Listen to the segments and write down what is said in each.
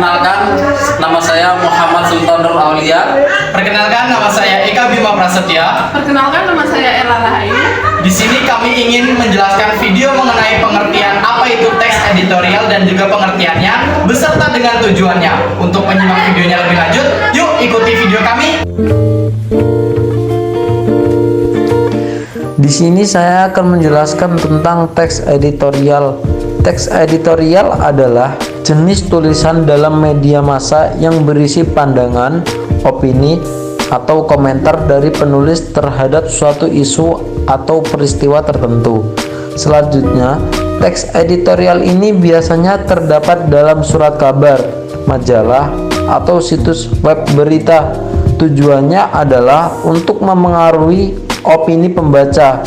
Perkenalkan, nama saya Muhammad Sultan Nur Aulia. Perkenalkan, nama saya Eka Bima Prasetya. Perkenalkan, nama saya Ella Rahayu. Di sini kami ingin menjelaskan video mengenai pengertian apa itu teks editorial dan juga pengertiannya beserta dengan tujuannya. Untuk menyimak videonya lebih lanjut, yuk ikuti video kami. Di sini saya akan menjelaskan tentang teks editorial. Teks editorial adalah jenis tulisan dalam media massa yang berisi pandangan, opini, atau komentar dari penulis terhadap suatu isu atau peristiwa tertentu. Selanjutnya, teks editorial ini biasanya terdapat dalam surat kabar, majalah, atau situs web berita. Tujuannya adalah untuk memengaruhi opini pembaca,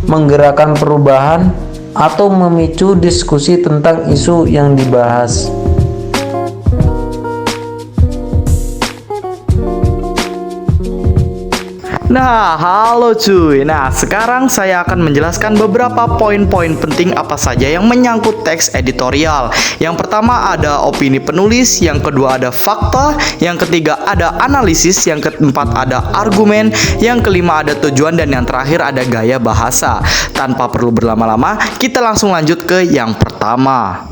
menggerakkan perubahan, atau memicu diskusi tentang isu yang dibahas. Nah, halo cuy. Nah, sekarang saya akan menjelaskan beberapa poin-poin penting apa saja yang menyangkut teks editorial. Yang pertama ada opini penulis, yang kedua ada fakta, yang ketiga ada analisis, yang keempat ada argumen, yang kelima ada tujuan, dan yang terakhir ada gaya bahasa. Tanpa perlu berlama-lama, kita langsung lanjut ke yang pertama.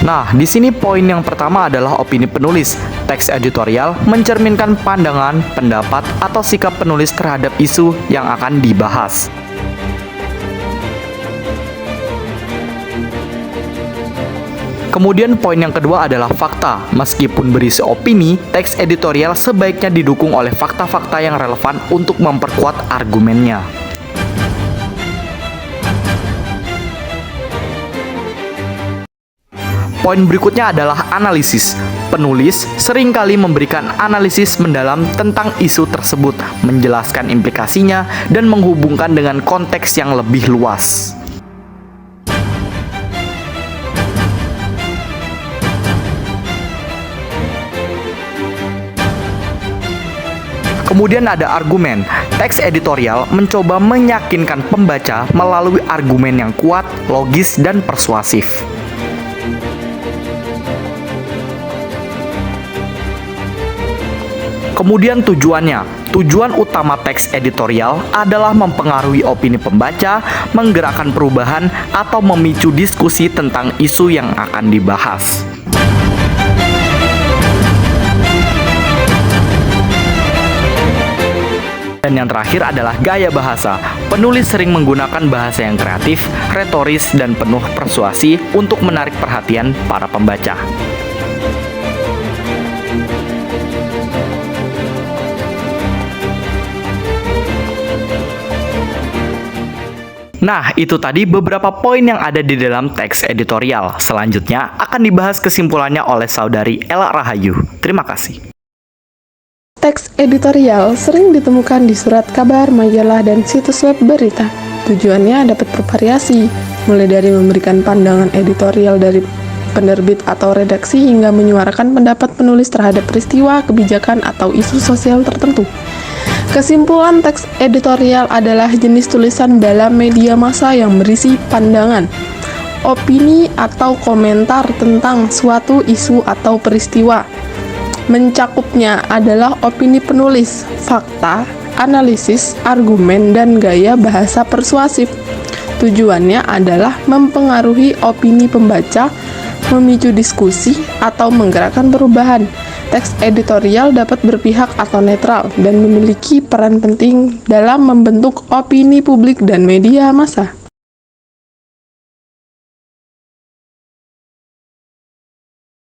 Nah, di sini poin yang pertama adalah opini penulis. Teks editorial mencerminkan pandangan, pendapat, atau sikap penulis terhadap isu yang akan dibahas. Kemudian poin yang kedua adalah fakta. Meskipun berisi opini, teks editorial sebaiknya didukung oleh fakta-fakta yang relevan untuk memperkuat argumennya. Poin berikutnya adalah analisis. Penulis seringkali memberikan analisis mendalam tentang isu tersebut, menjelaskan implikasinya, dan menghubungkan dengan konteks yang lebih luas. Kemudian ada argumen. Teks editorial mencoba meyakinkan pembaca melalui argumen yang kuat, logis, dan persuasif. Kemudian tujuannya. Tujuan utama teks editorial adalah mempengaruhi opini pembaca, menggerakkan perubahan, atau memicu diskusi tentang isu yang akan dibahas. Dan yang terakhir adalah gaya bahasa. Penulis sering menggunakan bahasa yang kreatif, retoris, dan penuh persuasi untuk menarik perhatian para pembaca. Nah, itu tadi beberapa poin yang ada di dalam teks editorial. Selanjutnya akan dibahas kesimpulannya oleh saudari Ella Rahayu. Terima kasih. Teks editorial sering ditemukan di surat kabar, majalah, dan situs web berita. Tujuannya dapat bervariasi, mulai dari memberikan pandangan editorial dari penerbit atau redaksi hingga menyuarakan pendapat penulis terhadap peristiwa, kebijakan, atau isu sosial tertentu. Kesimpulan, teks editorial adalah jenis tulisan dalam media massa yang berisi pandangan, opini, atau komentar tentang suatu isu atau peristiwa. Mencakupnya adalah opini penulis, fakta, analisis, argumen, dan gaya bahasa persuasif. Tujuannya adalah mempengaruhi opini pembaca, memicu diskusi, atau menggerakkan perubahan. Teks editorial dapat berpihak atau netral dan memiliki peran penting dalam membentuk opini publik dan media massa.